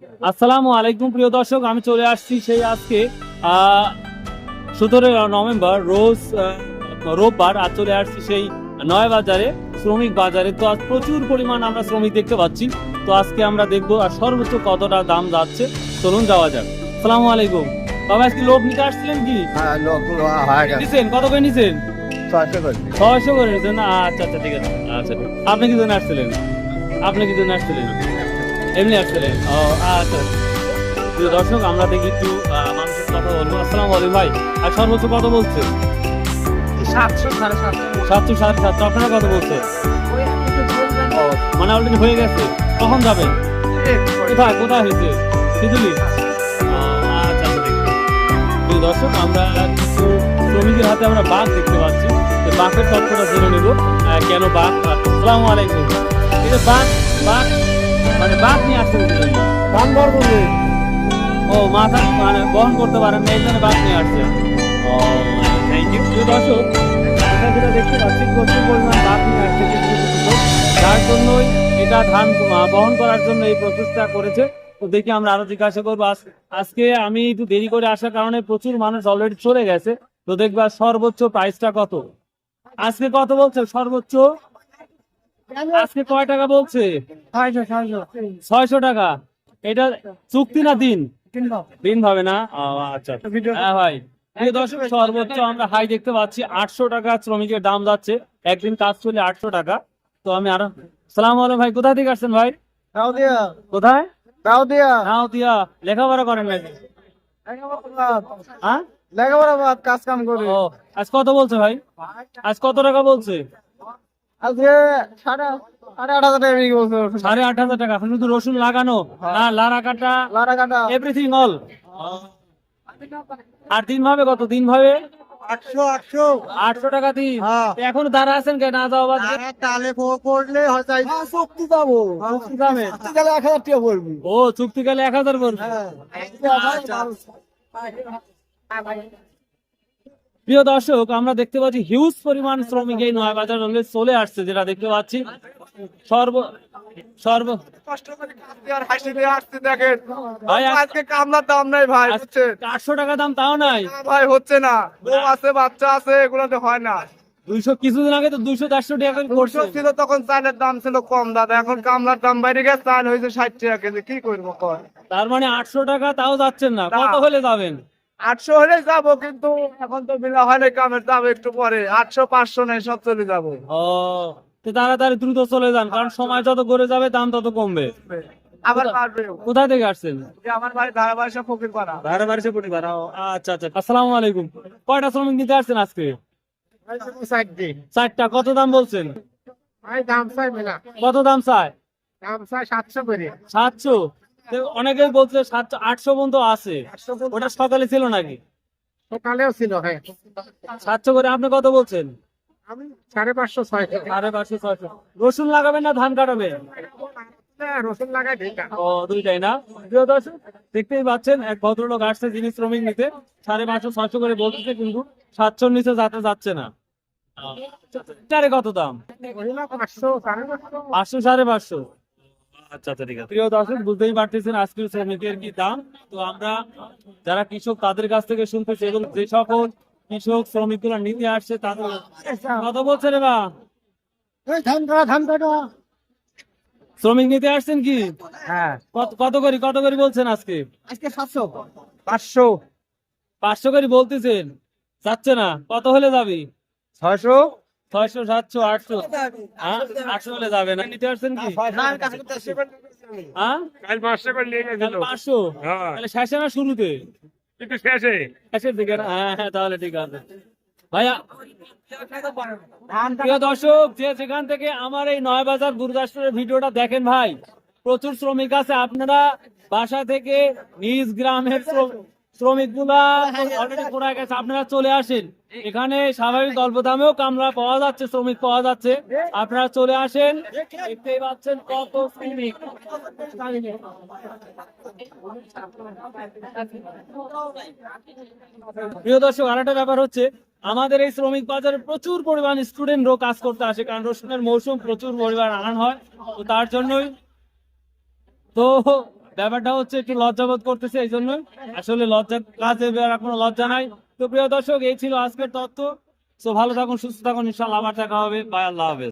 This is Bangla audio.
আসসালামু আলাইকুম প্রিয় দর্শক, আমি চলে আসছি সেই আজকে 17 নভেম্বর রোজ রোববার। আজ চলে আসছি সেই নয় বাজারে, শ্রমিক বাজারে। তো আজ প্রচুর পরিমাণ আমরা শ্রমিক দেখতে পাচ্ছি। তো আজকে আমরা দেখবো আর সর্বোচ্চ কতটা দাম যাচ্ছে। চলুন যাওয়া যাক। আসসালামু আলাইকুম বাবা, আজকে লোক নিতে আসছিলেন কি? হ্যাঁ, লোকগুলো হয়ে গেছে। নিছেন কত করে নিছেন? 600 করে। 600 করে নিছেন? আচ্ছা আচ্ছা, ঠিক আছে। আচ্ছা, আপনি কি জন্য আসছিলেন? আপনি কি জন্য আসছিলেন? এমনি আসছিলেন? ও আচ্ছা। প্রিয় দর্শক, আমরা দেখি একটু মানুষের কথা বলবো। আসসালামু আলাইকুম ভাই, আর সর্বোচ্চ কত বলছে? 700, 750। 700, 750। আপনারা কত বলছে? ও, মানে অলরেডি হয়ে গেছে। কখন যাবেন? কোথায় কোথায় হয়েছে? সিধুলি? আচ্ছা আচ্ছা, দেখি। প্রিয় দর্শক, আমরা কিছু শ্রমিকের হাতে আমরা বাঘ দেখতে পাচ্ছি। তো বাঘের তথ্যটা জেনে নেব, কেন বাঘ। আসসালামু আলাইকুম। এই যে বাঘ বাঘ মানে বাঘ নিয়ে আসতে বলছেন? ও, মাথা মানে বহন করতে পারেন না, এই জন্য বাঘ নিয়ে আসছে। ও, থ্যাংক ইউ। প্রিয় দর্শক, এটা যেটা দেখতে পাচ্ছি, প্রচুর পরিমাণ বাঘ নিয়ে আসছে কিছু কিছু লোক, যার জন্যই এটা ধান বহন করার জন্য এই প্রচেষ্টা করেছে। তো দেখি আমরা আরো জিজ্ঞাসা করবো। আজকে আমি একটু দেরি করে আসার কারণে প্রচুর মানুষ অলরেডি চলে গেছে। তো দেখবা সর্বোচ্চ প্রাইসটা কত আজকে, কত বলছে সর্বোচ্চ? আজকে কয় টাকা বলছে? 600 টাকা। এটা চুক্তি না দিন? দিন ভাবে না? ও, আচ্ছা। হ্যাঁ ভাই, প্রিয় দর্শক, সর্বোচ্চ আমরা হাই দেখতে পাচ্ছি 800 টাকা শ্রমিকের দাম যাচ্ছে। একদিন কাজ করলে 800 টাকা। তো আমি আরো সালাম আলাইকুম ভাই, কোথা থেকে আসছেন ভাই? কোথায়? নাওদিয়া। লেখাপড়া করেন নাকি? হ্যাঁ, কাজ কাম করে। ও, আজ কত বলছে ভাই? আজ কত টাকা বলছে? আজকে 8,500 টাকা বিক্রি করছে। 8,500 টাকা। শুধু রসুন লাগানো না, লারা কাটা, লারা কাটা এভরিথিং অল। আর দিন ভাবে কত? দিন ভাবে 800 টাকা দিন। হ্যাঁ। এখন দাঁড়া আছেন কে? না যাও বাদ দিয়ে? তাহলে করলে হয়তো চুক্তি যাবো। চুক্তি দামে? চুক্তি গেলে 1,000 টাকা পড়বি। ও, চুক্তি গেলে 1000 পড়বে। আচ্ছা। প্রিয় দর্শক, আমরা দেখতে পাচ্ছি হিউজ পরিমাণ শ্রমিক এই নয় বাজার চলে আসছে, যেটা দেখতে পাচ্ছি সর্ব সর্ব কষ্ট করে কাজ দিয়ে আর হাসি দিয়ে আসছে দেখেন। ভাই, আজকে কামলার দাম নাই ভাই, হচ্ছে 800 টাকা দাম, তাও নাই না ভাই, হচ্ছে না। বউ আছে, বাচ্চা আছে, এগুলোতে হয় না। 200। কিছুদিন আগে তো 200-400 টাকা করে করছে। 200 ছিল তখন, চালের দাম ছিল কম দাদা, এখন কামলার দাম বাইরে গেছে, চাল হয়েছে 60 টাকা কেজি। কি করবো কর? তার মানে 800 টাকা, তাও যাচ্ছেন না? না। কত হলে যাবেন? 800 হলে যাবো, কিন্তু এখন তো বিলা হয় না, কামের দাম একটু পরে 800, 500 নেই, সব চলে যাবো। ও, তো তাড়াতাড়ি দ্রুত চলে যান, কারণ সময় যত গড়ে যাবে দাম তত কমবে। আবার বাড়বে। কোথা থেকে আসছেন? আমার বাড়ি ধারাবাহিক ফকির পাড়া। আচ্ছা আচ্ছা। আসসালামু আলাইকুম। কয়টা শ্রমিক নিতে আসছেন আজকে? 4টা। কত দাম বলছেন? দাম চাইবে না, কত দাম চায়? দাম চাই 700 করে। 700? অনেকেই বলছে 700, 800 পর্যন্ত আছে। ওটা সকালে ছিল নাকি? সকালেও ছিল, হ্যাঁ। 700 করে। আপনি কত বলছেন? আমি 550, 600। 550, 600। রসুন লাগাবেন না ধান কাটাবেন? রসুন লাগাই ঢেকা। ও, দুইটাই না? প্রিয় দর্শক, দেখতেই পাচ্ছেন এক ভদ্রলোক আসছে, যিনি শ্রমিক নিতে 550, 600 করে বলতেছে, কিন্তু 700 নিচে যাচ্ছে না। এটারে কত দাম? 500, 550। 500, 550। আচ্ছা আচ্ছা, ঠিক আছে। প্রিয় দর্শক, বুঝতেই পারতেছেন আজকের শ্রমিকের কি দাম। তো আমরা যারা কৃষক তাদের কাছ থেকে শুনতেছি, এবং যে সকল কৃষক শ্রমিক গুলো নিতে আসছে তাদের কত বলছে রে বা? ধান কাটা। শ্রমিক নিতে আসছেন কি? হ্যাঁ। কত করে বলছেন আজকে? আজকে 700, 500, 500 করে বলতেছেন, যাচ্ছে না। কত হলে যাবি? 600। 600, 700, 800? 800 হলে যাবে না? নিতে আসছেন কি? হ্যাঁ, কাল 500 করে নিয়ে গেছিল। 500? হ্যাঁ। তাহলে শেষে না শুরুতে? একটু শেষে। শেষের দিকে না? হ্যাঁ হ্যাঁ, তাহলে ঠিক আছে ভাইয়া। প্রিয় দর্শক, যে যেখান থেকে আমার এই নয় বাজার গুরুদাসপুরের ভিডিওটা দেখেন ভাই, প্রচুর শ্রমিক আছে। আপনারা বাসা থেকে নিজ গ্রামের শ্রমিক গুলা অলরেডি পড়া গেছে, আপনারা চলে আসেন। এখানে স্বাভাবিক অল্প দামেও কামলা পাওয়া যাচ্ছে, শ্রমিক পাওয়া যাচ্ছে। আপনারা চলে আসেন। দেখতেই পাচ্ছেন কত শ্রমিক। প্রিয় দর্শক, আরেকটা ব্যাপার হচ্ছে, আমাদের এই শ্রমিক বাজারে প্রচুর পরিমাণ স্টুডেন্টরাও কাজ করতে আসে, কারণ রসুনের মৌসুম প্রচুর পরিমাণ আনান হয়। তো তার জন্যই তো ব্যাপারটা হচ্ছে একটু লজ্জাবোধ করতেছে, এই জন্য আসলে লজ্জার কাজে আর কোনো লজ্জা নাই। তো প্রিয় দর্শক, এই ছিল আজকের তথ্য। তো ভালো থাকুন, সুস্থ থাকুন, ইনশাআল্লাহ আবার দেখা হবে। বাই, আল্লাহ হাফেজ।